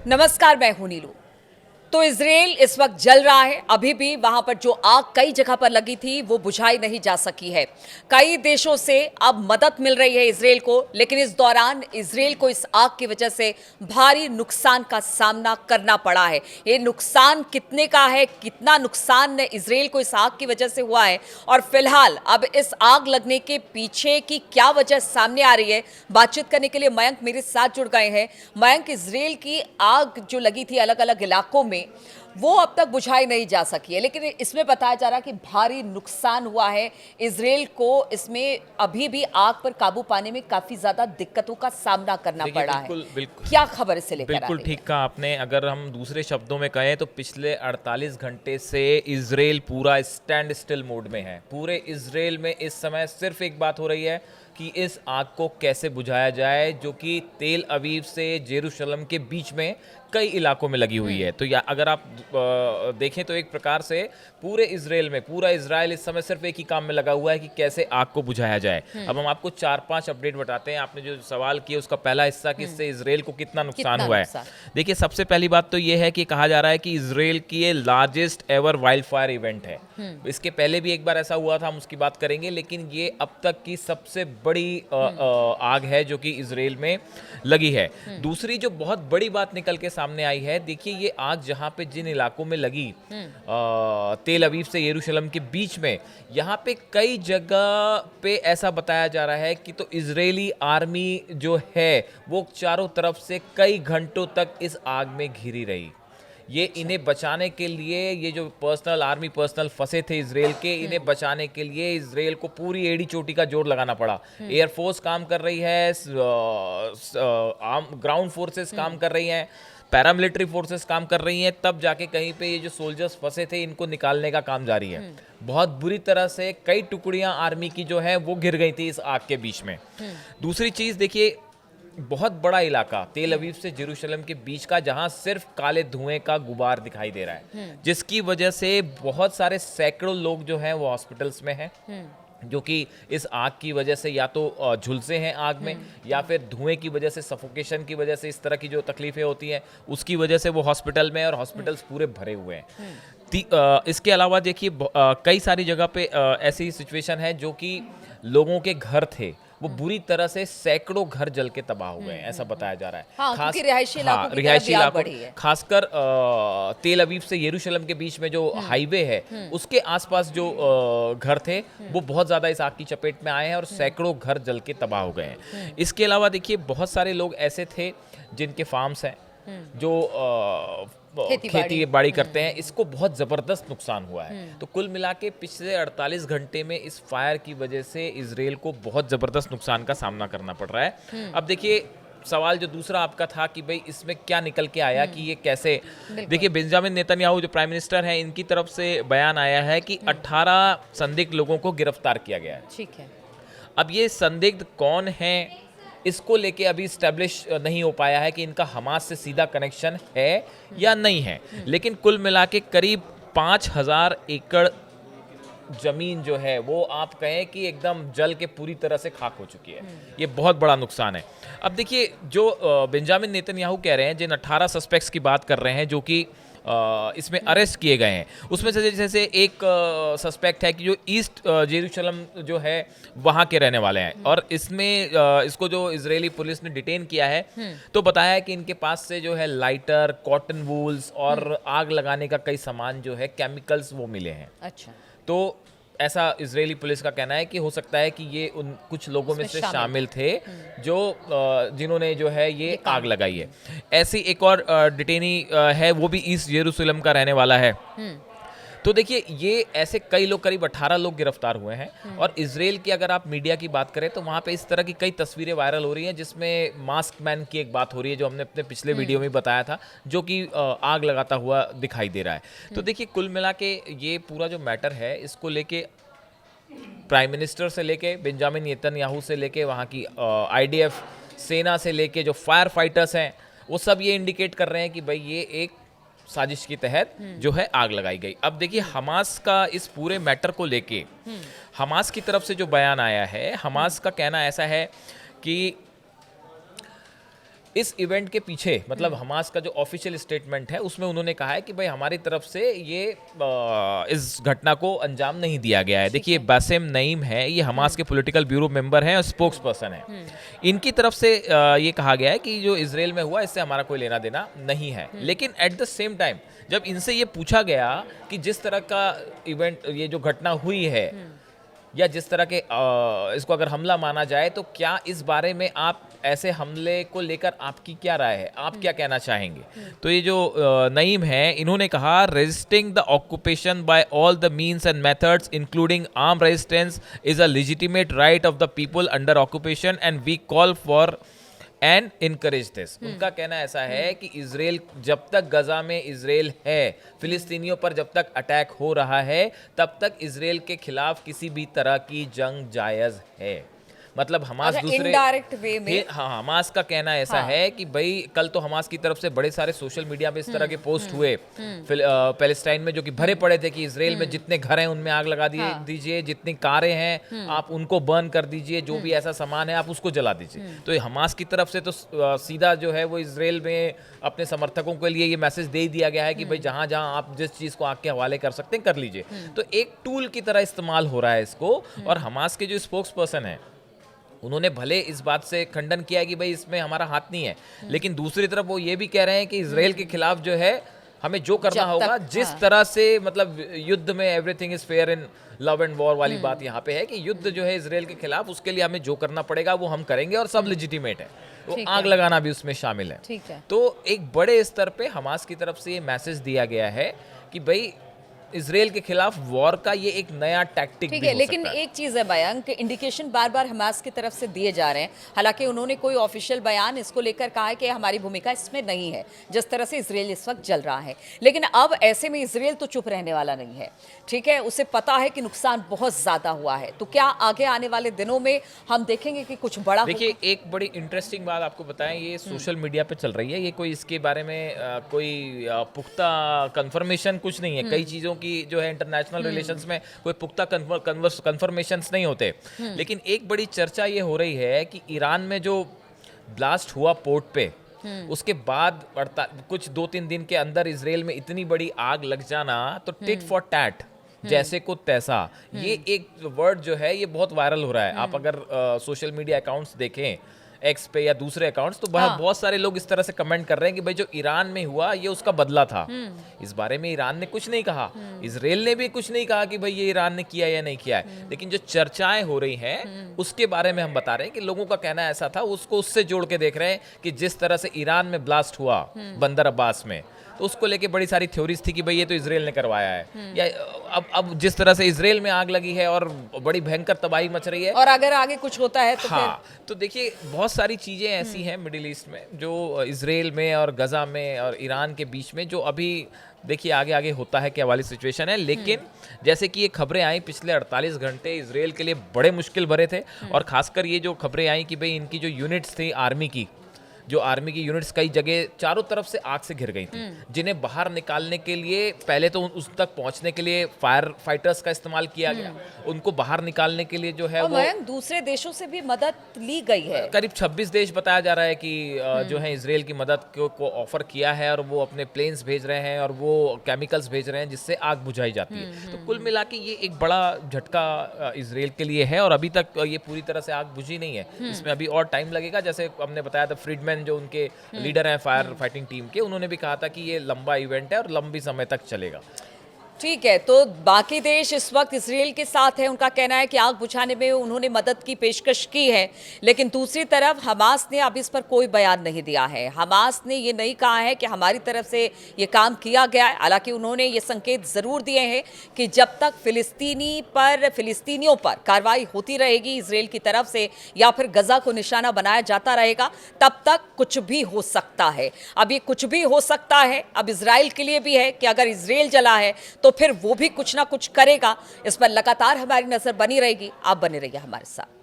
नमस्कार, मैं हूं नीलू। तो इजराइल इस वक्त जल रहा है। अभी भी वहां पर जो आग कई जगह पर लगी थी वो बुझाई नहीं जा सकी है। कई देशों से अब मदद मिल रही है इजराइल को, लेकिन इस दौरान इजराइल को इस आग की वजह से भारी नुकसान का सामना करना पड़ा है। ये नुकसान कितने का है, कितना नुकसान इजराइल को इस आग की वजह से हुआ है और फिलहाल अब इस आग लगने के पीछे की क्या वजह सामने आ रही है, बातचीत करने के लिए मयंक मेरे साथ जुड़ गए हैं। मयंक, इजराइल की आग जो लगी थी अलग अलग इलाकों में, वो अब तक बुझाई नहीं जा सकी है, लेकिन इसमें बताया जा रहा है कि भारी नुकसान हुआ है इजराइल को। इसमें अभी भी आग पर काबू पाने में काफी ज्यादा दिक्कतों का सामना करना देखिए, पड़ा है। बिल्कुल बिल्कुल क्या खबर इससे लेकर आ बिल्कुल रही ठीक है? कहा आपने। अगर हम दूसरे शब्दों में कहें तो पिछले 48 घंटे से इजराइल पूरा स्टैंड स्टिल मोड में है। पूरे इजराइल में इस समय सिर्फ एक बात हो रही है कि इस आग को कैसे बुझाया जाए, जो कि तेल अवीव से जेरूशलम के बीच में कई इलाकों में लगी हुई है। तो या अगर आप देखें तो एक प्रकार से पूरे इजराइल में पूरा इजराइल इस समय सिर्फ एक ही काम में लगा हुआ है कि कैसे आग को बुझाया जाए। अब हम आपको 4-5 अपडेट बताते हैं। आपने जो सवाल किया उसका पहला हिस्सा कि इससे इजराइल को कितना नुकसान कितना हुआ है। नुकसान? देखिए, सबसे पहली बात तो ये है कि कहा जा रहा है कि इजराइल की ये largest ever wild fire event है। इसके पहले भी एक बार ऐसा हुआ था, हम उसकी बात करेंगे, लेकिन ये अब तक की सबसे बड़ी आग है जो कि इजराइल में लगी है। दूसरी जो बहुत बड़ी बात निकल के सामने आई है, देखिए ये आग जहां पे जिन इलाकों में लगी, तेल अवीव से यरूशलेम के बीच में, यहाँ पे कई जगह पे ऐसा बताया जा रहा है कि तो इजरायली आर्मी जो है वो चारों तरफ से कई घंटों तक इस आग में घिरी रही। ये इन्हें बचाने के लिए, ये जो पर्सनल आर्मी पर्सनल फंसे थे इजराइल के, इन्हें बचाने के लिए इजराइल को पूरी एड़ी चोटी का जोर लगाना पड़ा। एयरफोर्स काम कर रही है, ग्राउंड फोर्सेस काम कर रही हैं, पैरामिलिट्री फोर्सेस काम कर रही हैं, तब जाके कहीं पे ये जो सोल्जर्स फंसे थे इनको निकालने का काम जारी है। बहुत बुरी तरह से कई टुकड़ियां आर्मी की जो है वो घिर गई थी इस आग के बीच में। दूसरी चीज देखिए, बहुत बड़ा इलाका तेल अवीव से जेरूशलेम के बीच का, जहां सिर्फ काले धुएं का गुबार दिखाई दे रहा है, जिसकी वजह से बहुत सारे सैकड़ों लोग जो हैं वो हॉस्पिटल्स में हैं, जो कि इस आग की वजह से या तो झुलसे हैं आग में, या फिर धुएं की वजह से, सफोकेशन की वजह से, इस तरह की जो तकलीफें होती हैं उसकी वजह से वो हॉस्पिटल में, और हॉस्पिटल्स पूरे भरे हुए हैं। इसके अलावा देखिए, कई सारी जगह पे ऐसी सिचुएशन है जो कि लोगों के घर थे वो बुरी तरह से, सैकड़ों घर जल के तबाह हो गए हैं, ऐसा बताया जा रहा है। हाँ, क्योंकि रिहायशी इलाकों की तरफ रिहायशी भी आग इलाकों, बढ़ी है। खासकर तेल अवीव से यरूशलेम के बीच में जो हाईवे है उसके आसपास जो घर थे वो बहुत ज्यादा इस आग की चपेट में आए हैं और सैकड़ों घर जल के तबाह हो गए हैं। इसके अलावा देखिए, बहुत सारे लोग ऐसे थे जिनके फार्म्स हैं, जो खेती बाड़ी करते हैं, इसको बहुत ज़बरदस्त नुकसान हुआ है। तो कुल मिला के पिछले 48 घंटे में इस फायर की वजह से इजराइल को बहुत ज़बरदस्त नुकसान का सामना करना पड़ रहा है। अब देखिए, सवाल जो दूसरा आपका था कि भाई इसमें क्या निकल के आया, कि ये कैसे, देखिए बेंजामिन नेतन्याहू जो प्राइम मिनिस्टर हैं, इनकी तरफ से बयान आया है कि 18 संदिग्ध लोगों को गिरफ्तार किया गया है। ठीक है। अब ये संदिग्ध कौन हैं, इसको लेके अभी स्टैब्लिश नहीं हो पाया है कि इनका हमास से सीधा कनेक्शन है या नहीं है, लेकिन कुल मिला के करीब 5000 एकड़ जमीन जो है वो आप कहें कि एकदम जल के पूरी तरह से खाक हो चुकी है। ये बहुत बड़ा नुकसान है। अब देखिए, जो बेंजामिन नेतन्याहू कह रहे हैं, जिन 18 सस्पेक्ट्स की बात कर रहे हैं जो कि इसमें अरेस्ट किए गए हैं, उसमें से जैसे एक सस्पेक्ट है कि जो ईस्ट जेरूशलम जो है वहाँ के रहने वाले हैं, और इसमें इसको जो इजरायली पुलिस ने डिटेन किया है तो बताया है कि इनके पास से जो है लाइटर, कॉटन वूल्स और आग लगाने का कई सामान जो है, केमिकल्स, वो मिले हैं। अच्छा। तो ऐसा इजरायली पुलिस का कहना है कि हो सकता है कि ये उन कुछ लोगों में से शामिल थे जो जिन्होंने जो है ये आग लगाई है। ऐसी एक और डिटेनी है, वो भी ईस्ट जेरूशलेम का रहने वाला है। तो देखिए, ये ऐसे कई लोग, करीब 18 लोग गिरफ्तार हुए हैं। और इजराइल की अगर आप मीडिया की बात करें तो वहाँ पे इस तरह की कई तस्वीरें वायरल हो रही हैं, जिसमें मास्क मैन की एक बात हो रही है, जो हमने अपने पिछले वीडियो में बताया था, जो कि आग लगाता हुआ दिखाई दे रहा है। तो देखिए, कुल मिला के ये पूरा जो मैटर है, इसको लेके प्राइम मिनिस्टर से लेके, बेंजामिन नेतन्याहू से लेके, वहाँ की IDF सेना से लेके जो फायर फाइटर्स हैं, वो सब ये इंडिकेट कर रहे हैं कि भाई ये एक साजिश के तहत जो है आग लगाई गई। अब देखिए, हमास का इस पूरे मैटर को लेके हमास की तरफ से जो बयान आया है, हमास का कहना ऐसा है कि इस इवेंट के पीछे मतलब हमास का जो ऑफिशियल स्टेटमेंट है उसमें उन्होंने कहा है कि भाई हमारी तरफ से ये इस घटना को अंजाम नहीं दिया गया है। देखिए बासिम नईम है, ये हमास के पॉलिटिकल ब्यूरो मेंबर हैं और स्पोक्स पर्सन है। इनकी तरफ से ये कहा गया है कि जो इजराइल में हुआ इससे हमारा कोई लेना देना नहीं है। लेकिन एट द सेम टाइम जब इनसे ये पूछा गया कि जिस तरह का इवेंट ये जो घटना हुई है या जिस तरह के इसको अगर हमला माना जाए तो क्या इस बारे में आप ऐसे हमले को लेकर आपकी क्या राय है, आप क्या कहना चाहेंगे? तो ये जो नईम है इन्होंने कहा resisting the occupation by all the means and methods including arm resistance is a legitimate right of the people under occupation and we call for and encourage this. उनका कहना ऐसा है कि इजराइल जब तक गजा में इजराइल है, फिलिस्तीनियों पर जब तक अटैक हो रहा है तब तक इजराइल के खिलाफ किसी भी तरह की जंग जायज है। मतलब हमास दूसरे इनडायरेक्ट वे में हाँ हमास का कहना ऐसा है कि भाई कल तो हमास की तरफ से बड़े सारे सोशल मीडिया पे इस तरह के पोस्ट हुए पैलेस्टाइन में जो कि भरे पड़े थे कि इजराइल में जितने घर हैं उनमें आग लगा दीजिए, जितनी कारें हैं आप उनको बर्न कर दीजिए, जो भी ऐसा सामान है आप उसको जला दीजिए। तो हमास की तरफ से तो सीधा जो है वो इजराइल में अपने समर्थकों के लिए ये मैसेज दे दिया गया है कि भाई जहां जहां आप जिस चीज को आग के हवाले कर सकते हैं कर लीजिए। तो एक टूल की तरह इस्तेमाल हो रहा है इसको। और हमास के जो स्पोक्स पर्सन है उन्होंने भले इस बात से खंडन किया है कि भाई इसमें हमारा हाथ नहीं है, लेकिन दूसरी तरफ वो ये भी कह रहे हैं कि इजराइल के खिलाफ जो है हमें जो करना होगा जिस तरह से मतलब युद्ध में everything is fair in love and war वाली बात यहाँ पे है कि युद्ध जो है इजराइल के खिलाफ उसके लिए हमें जो करना पड़ेगा वो हम करेंगे और सब लेजिटिमेट है। वो आग लगाना भी उसमें शामिल है। ठीक है। तो एक बड़े स्तर पे हमास की तरफ से ये मैसेज दिया गया है कि भाई इजराइल के खिलाफ वॉर का ये एक नया टैक्टिक ठीक भी है। हो लेकिन सकता है। एक चीज है मयंक, इंडिकेशन बार बार हमास की तरफ से दिए जा रहे हैं, हालांकि उन्होंने कोई ऑफिशियल बयान इसको लेकर कहा है कि हमारी भूमिका इसमें नहीं है जिस तरह से इजराइल इस वक्त जल रहा है। लेकिन अब ऐसे में इजराइल तो चुप रहने वाला नहीं है, ठीक है, उसे पता है कि नुकसान बहुत ज्यादा हुआ है। तो क्या आगे आने वाले दिनों में हम देखेंगे कि कुछ बड़ा देखिए एक बड़ी इंटरेस्टिंग बात आपको बताएं, ये सोशल मीडिया पे चल रही है, ये कोई इसके बारे में कोई पुख्ता कंफर्मेशन कुछ नहीं है। कई चीज़ों की जो है इंटरनेशनल रिलेशंस में कोई पुख्ता कंफर्मेशंस नहीं होते। लेकिन एक बड़ी चर्चा ये हो रही है कि ईरान में जो ब्लास्ट हुआ पोर्ट पे उसके बाद कुछ 2-3 दिन के अंदर इजराइल में इतनी बड़ी आग लग जाना, तो टिट फॉर टैट जैसे को तैसा, ये एक वर्ड जो है ये बहुत वायरल हो रहा है। आप अगर सोशल मीडिया अकाउंट्स देखें एक्स पे या दूसरे अकाउंट्स तो बहुत सारे लोग इस तरह से कमेंट कर रहे हैं कि भाई जो ईरान में हुआ ये उसका बदला था। इस बारे में ईरान ने कुछ नहीं कहा, इजराइल ने भी कुछ नहीं कहा कि भाई ये ईरान ने किया या नहीं किया है। लेकिन जो चर्चाएं हो रही हैं उसके बारे में हम बता रहे हैं कि लोगों का कहना ऐसा था, उसको उससे जोड़ के देख रहे हैं कि जिस तरह से ईरान में ब्लास्ट हुआ बंदर अब्बास में, तो उसको लेके बड़ी सारी थ्योरीज थी कि भाई ये तो इजराइल ने करवाया है। या अब जिस तरह से इजराइल में आग लगी है और बड़ी भयंकर तबाही मच रही है, और अगर आगे कुछ होता है तो हाँ तो देखिए बहुत सारी चीज़ें ऐसी हैं मिडिल ईस्ट में जो इजराइल में और गजा में और ईरान के बीच में, जो अभी देखिए आगे आगे होता है क्या वाली सिचुएशन है। लेकिन जैसे कि ये खबरें आई पिछले 48 घंटे इजराइल के लिए बड़े मुश्किल भरे थे। और खासकर ये जो खबरें आई कि भाई इनकी जो यूनिट्स थी आर्मी की यूनिट्स कई जगह चारों तरफ से आग से घिर गई थी, जिन्हें बाहर निकालने के लिए पहले तो उस तक पहुंचने के लिए फायर फाइटर्स का इस्तेमाल किया गया, उनको बाहर निकालने के लिए जो है वो दूसरे देशों से भी मदद ली गई है। करीब 26 देश बताया जा रहा है कि जो है इजराइल की मदद को ऑफर किया है और वो अपने प्लेन्स भेज रहे हैं और वो केमिकल्स भेज रहे हैं जिससे आग बुझाई जाती है। तो कुल मिला के ये एक बड़ा झटका इजराइल के लिए है और अभी तक ये पूरी तरह से आग बुझी नहीं है, इसमें अभी और टाइम लगेगा। जैसे हमने बताया था फ्रीडमैन जो उनके लीडर हैं फायर फाइटिंग टीम के, उन्होंने भी कहा था कि ये लंबा इवेंट है और लंबी समय तक चलेगा। ठीक है, तो बाकी देश इस वक्त इजराइल के साथ है, उनका कहना है कि आग बुझाने में उन्होंने मदद की पेशकश की है। लेकिन दूसरी तरफ हमास ने अब इस पर कोई बयान नहीं दिया है। हमास ने ये नहीं कहा है कि हमारी तरफ से ये काम किया गया है, हालांकि उन्होंने ये संकेत ज़रूर दिए हैं कि जब तक फिलिस्तीनियों पर कार्रवाई होती रहेगी इजराइल की तरफ से या फिर गजा को निशाना बनाया जाता रहेगा, तब तक कुछ भी हो सकता है। अब ये कुछ भी हो सकता है अब इजराइल के लिए भी है कि अगर इजराइल जला है तो फिर वो भी कुछ ना कुछ करेगा। इस पर लगातार हमारी नजर बनी रहेगी। आप बने रहिए हमारे साथ।